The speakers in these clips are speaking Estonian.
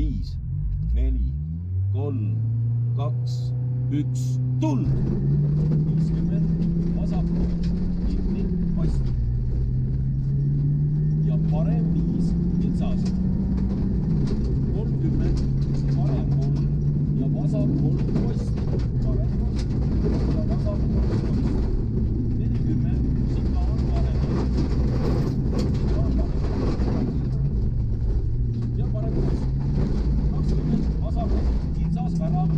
5, 4, 3, 2, 1, tuld! 50 vasaku, kinni, post. Ja parem 5, kitsas. 30, parem 3 ja vasak 3, post. Parem 3 ja vasak 3, post. 40, sinna on parem. Ja parem 6. 20, vasak, kitsas, värav.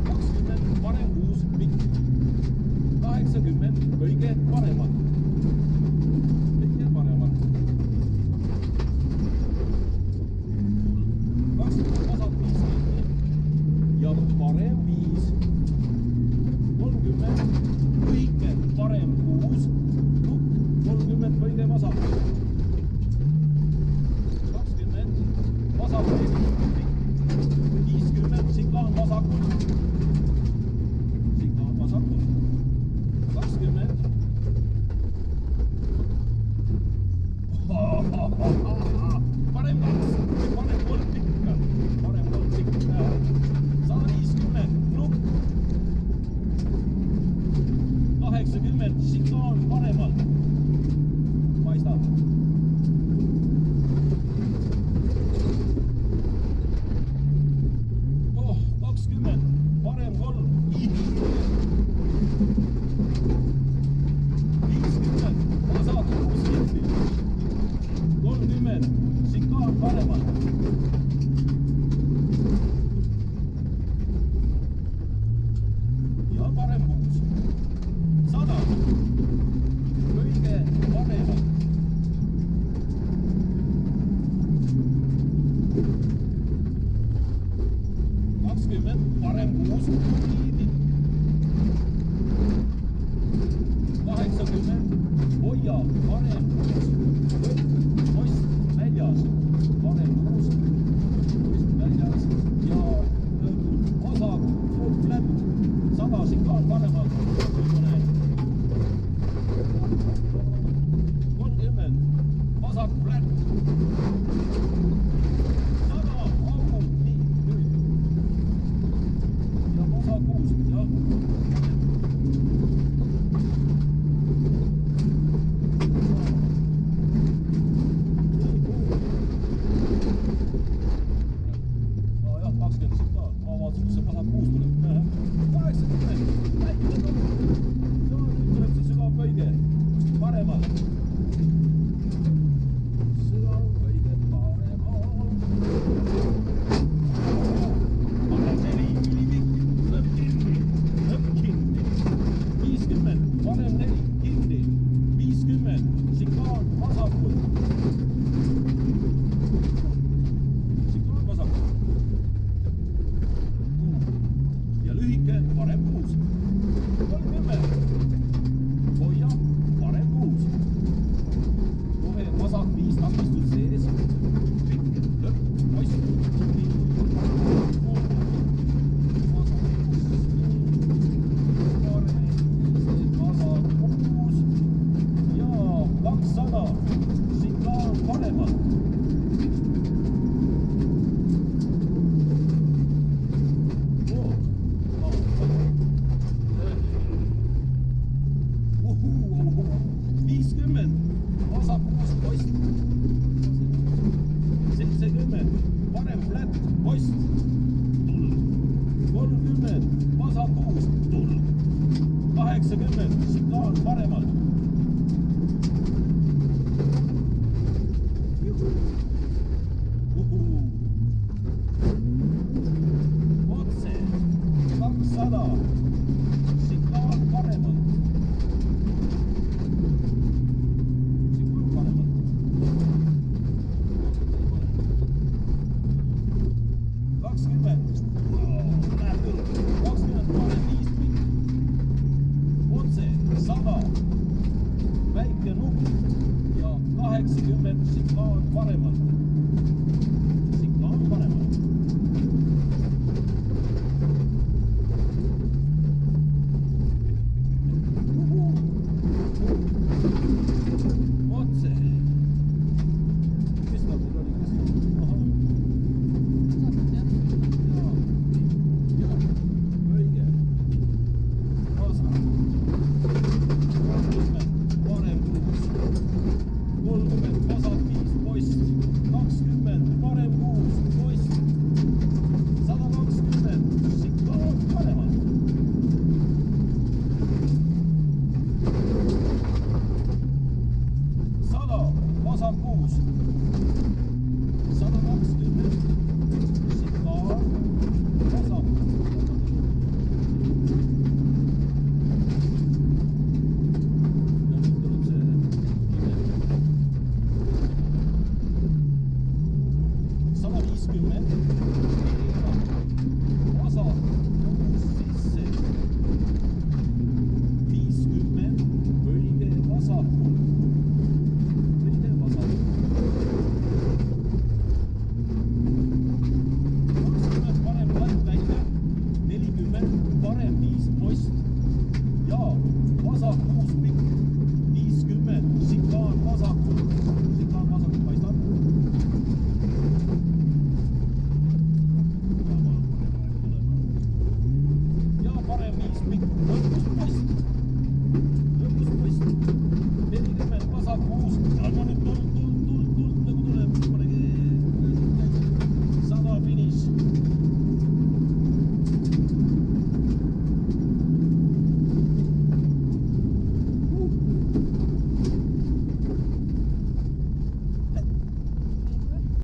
20, parem 6, pikk. 80, kõige paremad. Kõige paremad. 20, vasak 5 kinni. Ja parem 5. 30, kõige parem 6. Lukk, 30, kõige vasak. 20, vasak 4, pikk. 50, siklaan vasakul. Siklaan vasakul. 20. Parem 2, parem 3 pikka. Parem 3 pikka. 150, nukk. 80, siklaan paremalt. Paistab. 20, parem 3, 50, vasak 6 kinni. 30, siklaan paremalt. Ja parem 6. 100, kõige paremalt. 20, parem 6, kiidi. 80, hoia, parem 6, post väljas. Parem 6, post väljas. Ja vasak, full flat. 100, siklaan paremalt. 30, vasak flat. 100, augu, nii, nüüd. Ja vasak 6, jah. Jah, 20 siklaan. Ma vaatasin, kus see vasak 6 tuleb. 80, väike tuleb. Ja nüüd tuleb see sügav kõige paremal. Sügav kõige paremal. Parem 4, ülipikk. Lõpp kinni. Lõpp kinni. 50, parem 4, kinni. 50, siklaan vasakul. Siklaan vasakul. Ja lühike, parem 6. 30, hoia, parem 6. Kohe vasak 5 takistud sees. Pikk, lõpp, post. Vasak 6. Ja 200, siklaan paremalt. Vasak 6, post. 70, parem flat, post. Tuld. 30, vasak 6, tuld. 80, siklaan paremalt. Otse. 200, siklaan paremalt. 20, läheb küll. 20, parem 5 pikk. Otse, 100, väike nukk ja 80, siklaan paremalt. Siklaan paremalt. Otse. Mis ta meil oli? vasak kuus. 120. Signal. Vasak. Ja nüüd tuleb see. Sama 50. Vasak. Sisse. 50. Põige vasakul. Põige vasakul. 20 parem latt välja. 40 parem 5 post. Ja vasak 6 pikk. 50 signaal vasakul. Signaal vasakul paistab. Ja parem 5 pikk.